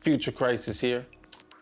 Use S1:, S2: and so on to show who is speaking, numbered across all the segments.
S1: Future Crisis here.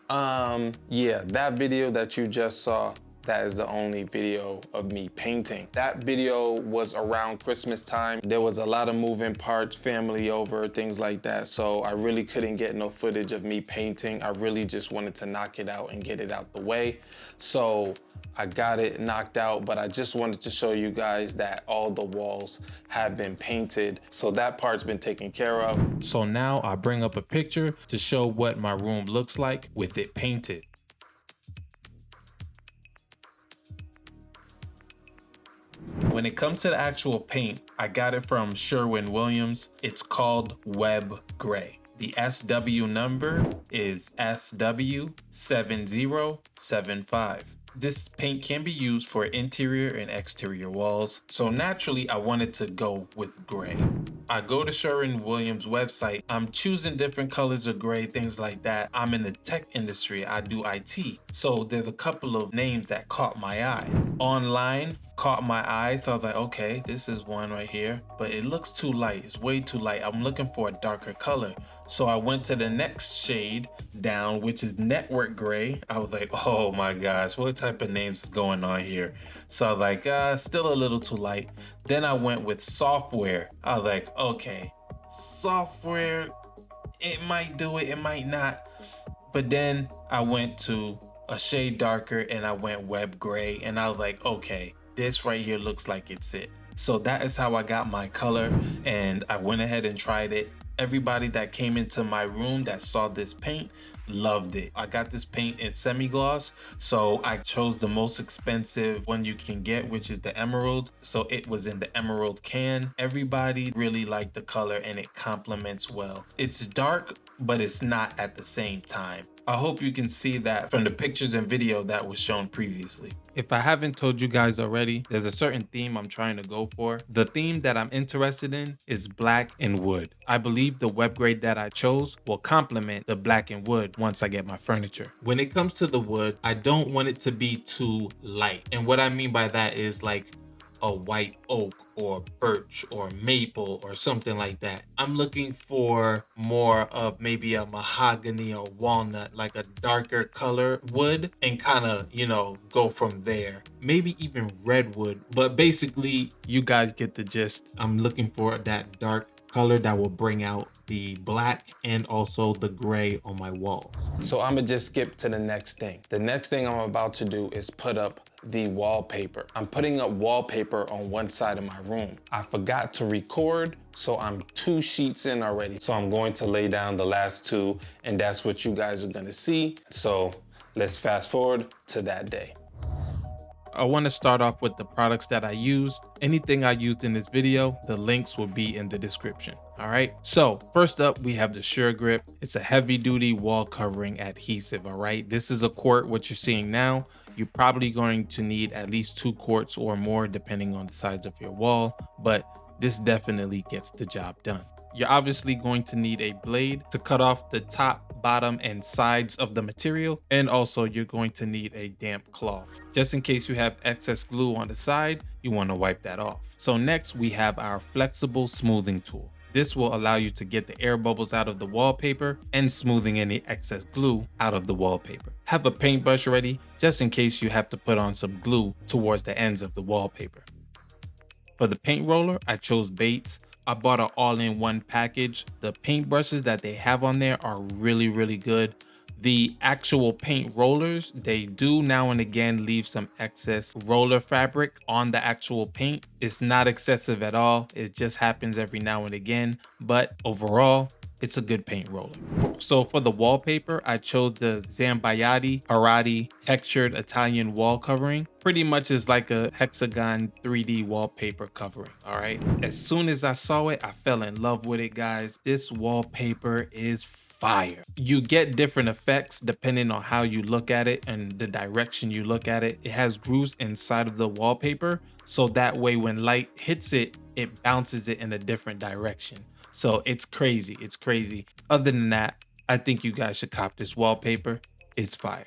S1: Yeah, that video that you just saw, that is the only video of me painting. That video was around Christmas time. There was a lot of moving parts, family over, things like that. So I really couldn't get no footage of me painting. I really just wanted to knock it out and get it out the way. So I got it knocked out, but I just wanted to show you guys that all the walls have been painted. So that part's been taken care of.
S2: So now I bring up a picture to show what my room looks like with it painted. When it comes to the actual paint, I got it from Sherwin-Williams. It's called Web Gray. The SW number is SW7075. This paint can be used for interior and exterior walls. So naturally, I wanted to go with gray. I go to Sherwin-Williams website. I'm choosing different colors of gray, things like that. I'm in the tech industry. I do IT. So there's a couple of names that caught my eye. Online, caught my eye, thought like, okay, this is one right here, but it looks too light. It's way too light. I'm looking for a darker color. So I went to the next shade down, which is network gray. I was like, oh my gosh, what type of names is going on here? So I was like, still a little too light. Then I went with software. I was like, okay, software, it might do it, it might not. But then I went to a shade darker and I went web gray, and I was like, okay, this right here looks like it's it. So that is how I got my color, and I went ahead and tried it. Everybody that came into my room that saw this paint loved it. I got this paint in semi-gloss, so I chose the most expensive one you can get, which is the emerald. So it was in the emerald can. Everybody really liked the color and it complements well. It's dark, but it's not at the same time. I hope you can see that from the pictures and video that was shown previously. If I haven't told you guys already, there's a certain theme I'm trying to go for. The theme that I'm interested in is black and wood. I believe the web grade that I chose will complement the black and wood once I get my furniture. When it comes to the wood, I don't want it to be too light. And what I mean by that is like a white oak or birch or maple or something like that. I'm looking for more of maybe a mahogany or walnut, like a darker color wood, and kind of, you know, go from there. Maybe even redwood, but basically you guys get the gist. I'm looking for that dark color that will bring out the black and also the gray on my walls.
S1: So I'm gonna just skip to the next thing. The next thing I'm about to do is put up the wallpaper. I'm putting up wallpaper on one side of my room. I forgot to record, so I'm 2 sheets in already. So I'm going to lay down the last 2, and that's what you guys are gonna see. So let's fast forward to that day.
S2: I want to start off with the products that I used. Anything I used in this video, the links will be in the description. All right. So first up, we have the Sure Grip. It's a heavy duty wall covering adhesive. All right. This is a quart, what you're seeing now. You're probably going to need at least 2 quarts or more, depending on the size of your wall, but this definitely gets the job done. You're obviously going to need a blade to cut off the top, bottom, and sides of the material. And also you're going to need a damp cloth. Just in case you have excess glue on the side, you want to wipe that off. So next we have our flexible smoothing tool. This will allow you to get the air bubbles out of the wallpaper and smoothing any excess glue out of the wallpaper. Have a paintbrush ready just in case you have to put on some glue towards the ends of the wallpaper. For the paint roller, I chose Bates. I bought an all-in-one package. The paintbrushes that they have on there are really, really good. The actual paint rollers, they do now and again leave some excess roller fabric on the actual paint. It's not excessive at all. It just happens every now and again, but overall, it's a good paint roller. So for the wallpaper, I chose the Zambayati Arati textured Italian wall covering. Pretty much is like a hexagon 3D wallpaper covering, all right? As soon as I saw it, I fell in love with it, guys. This wallpaper is fire. You get different effects depending on how you look at it and the direction you look at it. It has grooves inside of the wallpaper, so that way when light hits it, it bounces it in a different direction. So it's crazy, it's crazy. Other than that, I think you guys should cop this wallpaper. It's fire.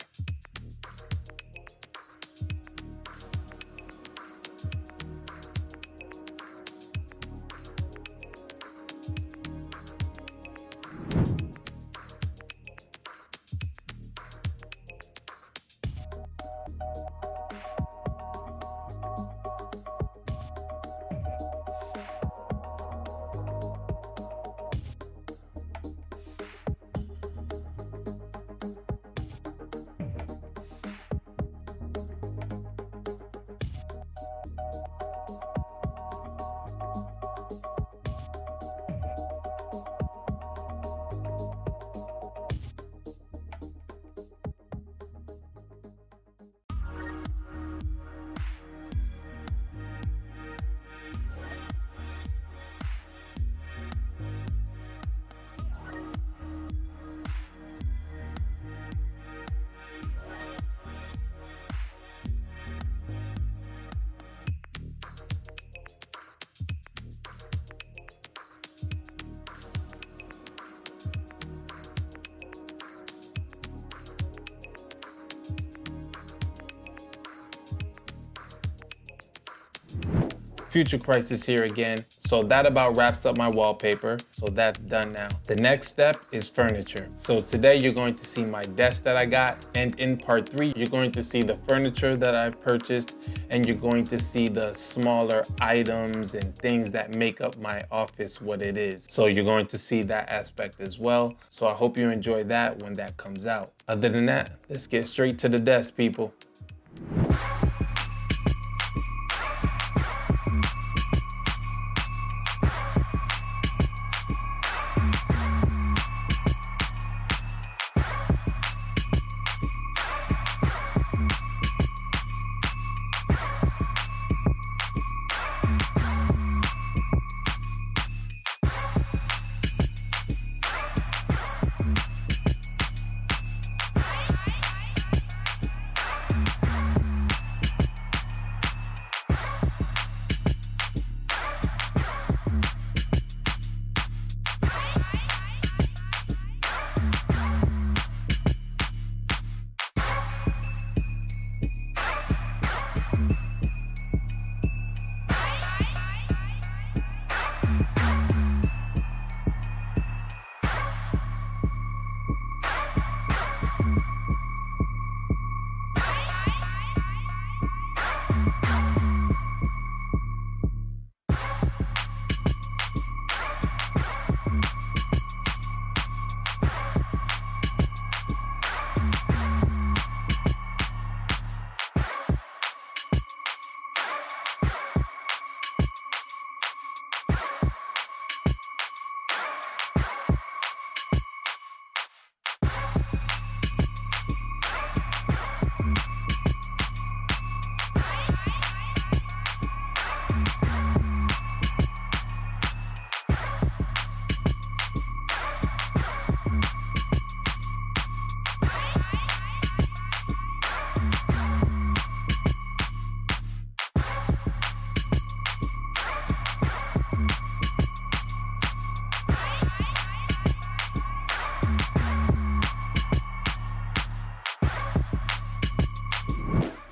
S1: Future Crisis here again. So that about wraps up my wallpaper. So that's done now. The next step is furniture. So today you're going to see my desk that I got, and in part 3 you're going to see the furniture that I've purchased, and you're going to see the smaller items and things that make up my office what it is. So you're going to see that aspect as well. So I hope you enjoy that when that comes out. Other than that, let's get straight to the desk, people.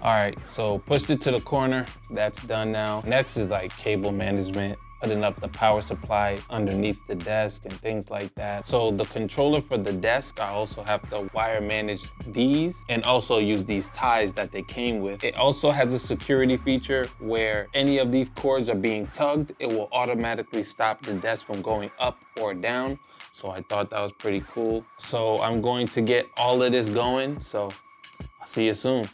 S1: All right, so pushed it to the corner. That's done now. Next is like cable management, putting up the power supply underneath the desk and things like that. So the controller for the desk, I also have to wire manage these and also use these ties that they came with. It also has a security feature where any of these cords are being tugged, it will automatically stop the desk from going up or down. So I thought that was pretty cool. So I'm going to get all of this going. So I'll see you soon.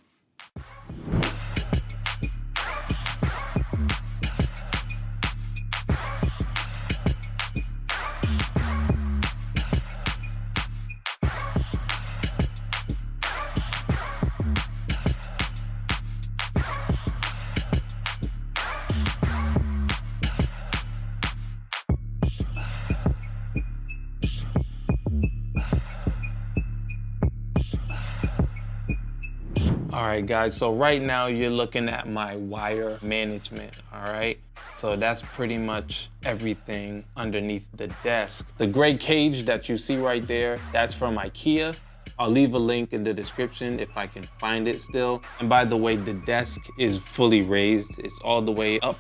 S1: All right, guys, so right now you're looking at my wire management, all right? So that's pretty much everything underneath the desk. The gray cage that you see right there, that's from IKEA. I'll leave a link in the description if I can find it still. And by the way, the desk is fully raised. It's all the way up.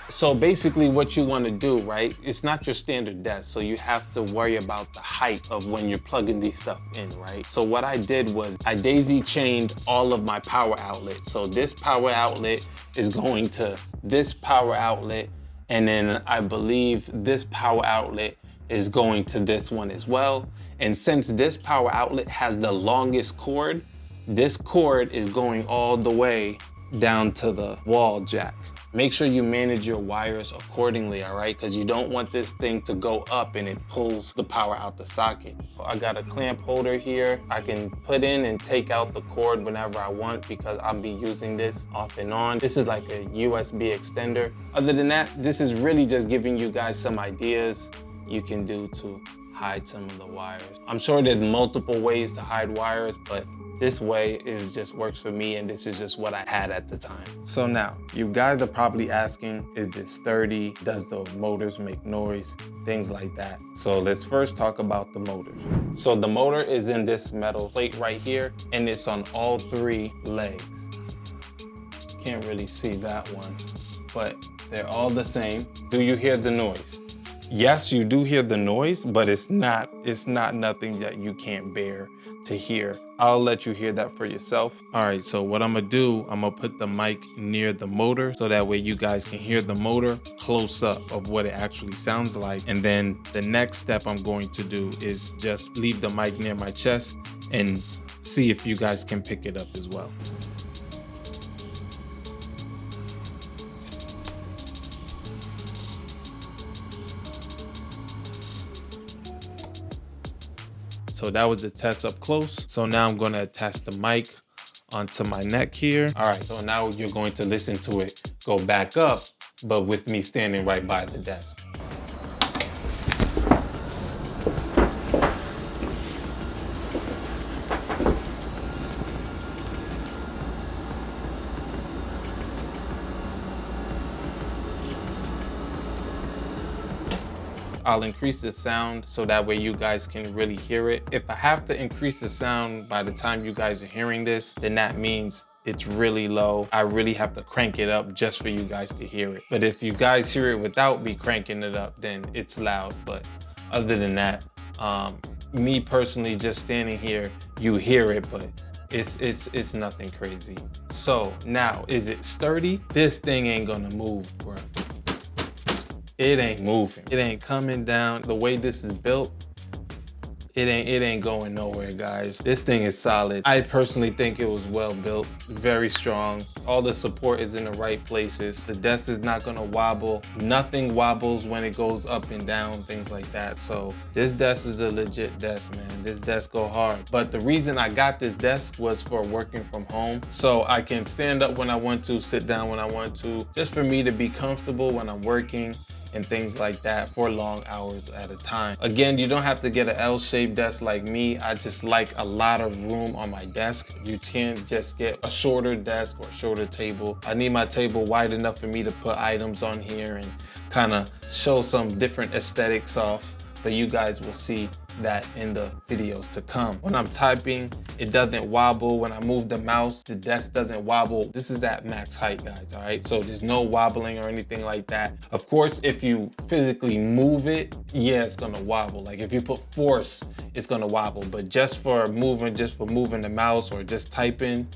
S1: So basically what you want to do, right, it's not your standard desk, so you have to worry about the height of when you're plugging these stuff in, right? So what I did was I daisy chained all of my power outlets. So this power outlet is going to this power outlet, and then I believe this power outlet is going to this one as well. And since this power outlet has the longest cord, this cord is going all the way down to the wall jack. Make sure you manage your wires accordingly, all right? Because you don't want this thing to go up and it pulls the power out the socket. I got a clamp holder here. I can put in and take out the cord whenever I want because I'll be using this off and on. This is like a USB extender. Other than that, this is really just giving you guys some ideas you can do to hide some of the wires. I'm sure there's multiple ways to hide wires, but this way, it just works for me, and this is just what I had at the time. So now, you guys are probably asking, is this sturdy? Does the motors make noise? Things like that. So let's first talk about the motors. So the motor is in this metal plate right here, and it's on all 3 legs. can't really see that one, but they're all the same. Do you hear the noise? Yes, you do hear the noise, but it's not nothing that you can't bear to hear. I'll let you hear that for yourself.
S2: All right, so what I'm gonna do, I'm gonna put the mic near the motor so that way you guys can hear the motor close up of what it actually sounds like. And then the next step I'm going to do is just leave the mic near my chest and see if you guys can pick it up as well. So that was the test up close. So now I'm gonna attach the mic onto my neck here.
S1: All right, so now you're going to listen to it go back up, but with me standing right by the desk. I'll increase the sound so that way you guys can really hear it. If I have to increase the sound by the time you guys are hearing this, then that means it's really low. I really have to crank it up just for you guys to hear it. But if you guys hear it without me cranking it up, then it's loud. But other than that, me personally just standing here, you hear it, but it's nothing crazy. So now, is it sturdy? This thing ain't gonna move, bro. It ain't moving. It ain't coming down. The way this is built, it ain't going nowhere, guys. This thing is solid. I personally think it was well built, very strong. All the support is in the right places. The desk is not gonna wobble. Nothing wobbles when it goes up and down, things like that. So this desk is a legit desk, man. This desk go hard. But the reason I got this desk was for working from home. So I can stand up when I want to, sit down when I want to, just for me to be comfortable when I'm working and things like that for long hours at a time. Again, you don't have to get an L-shaped desk like me. I just like a lot of room on my desk. You can't just get a shorter desk or a shorter table. I need my table wide enough for me to put items on here and kind of show some different aesthetics off, but you guys will see that in the videos to come. When I'm typing, it doesn't wobble. When I move the mouse, the desk doesn't wobble. This is at max height, guys, all right? So there's no wobbling or anything like that. Of course, if you physically move it, yeah, it's gonna wobble. Like if you put force, it's gonna wobble. But just for moving the mouse or just typing,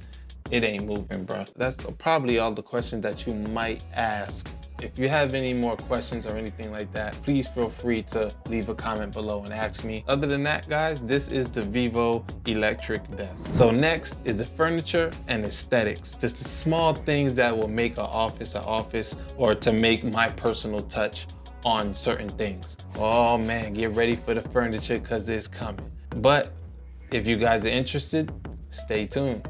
S1: it ain't moving, bro. That's probably all the questions that you might ask. If you have any more questions or anything like that, please feel free to leave a comment below and ask me. Other than that, guys, this is the Vivo electric desk. So next is the furniture and aesthetics. Just the small things that will make an office or to make my personal touch on certain things. Oh man, get ready for the furniture because it's coming. But if you guys are interested, stay tuned.